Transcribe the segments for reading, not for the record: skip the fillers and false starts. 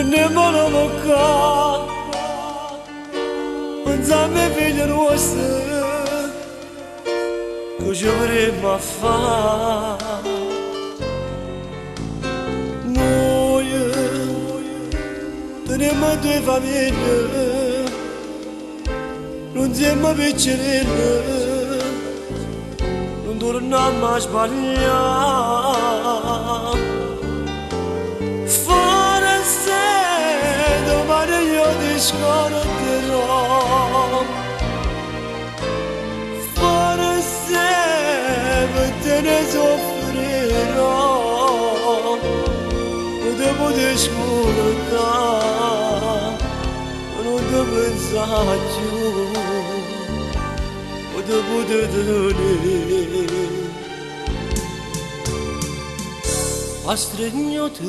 nemmeno bocca, non zampe figlia nostra, che ci vorremmo fare. Noi teniamo due famiglie, non siamo piccinelle, non torniamo a sbagliare. Forse domani io ti scorderò, forse per te ne soffrirò, non ti potrei scordare, non ti pensare più, non ti potrei tenere. A stregnote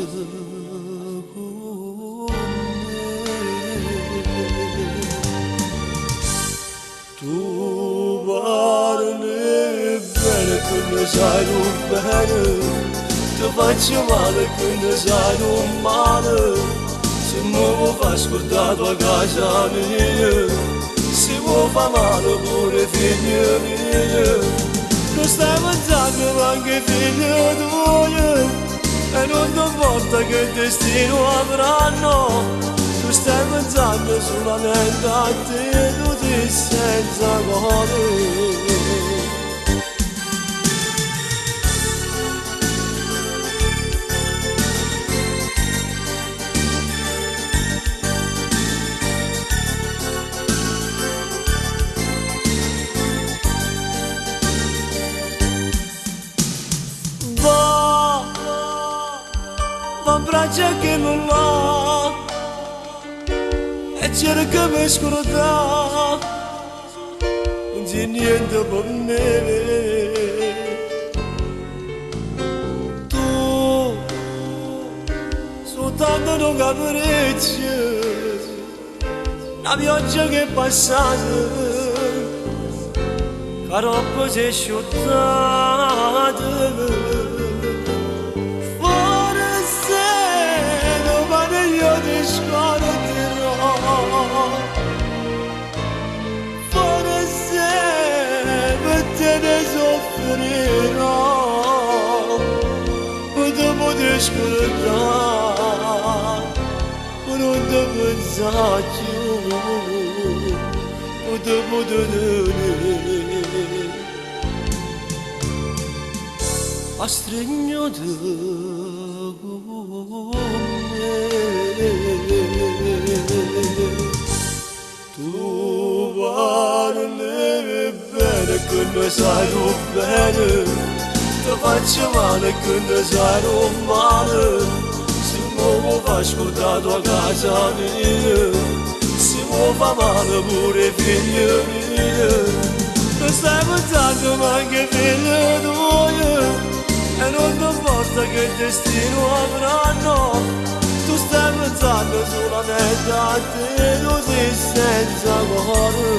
con me, tu parli bene che ne sai non bene, ti faccio male che ne sai non male, se mi fa scordare tua casa mia, se mi fa male pure figlia mia, non stai pensando anche figlia tua, e non ti importa che il destino avranno, tu stai pensando solamente a te, tu ti senza cuore. Va in braccia che non l'ha e cerca di scordare, non c'è niente per me. Tu soltanto non capricci, la pioggia che è passata, la roba si è asciuttata. Io ti scorderò, forse per te ne soffrirò, non ti potrei scordare, non ti pensare più, non ti potrei tenere. A stregnote con me, tu parli bene che ne sai non bene, ti faccio male che ne sai non male, se mi fa scordare tua casa mia, se mi fa male pure figlia mia, non stai pensando anche figlia tua, e non ti importa che il destino avranno, tu stai pensando solamente a te, tu sei senza cuore.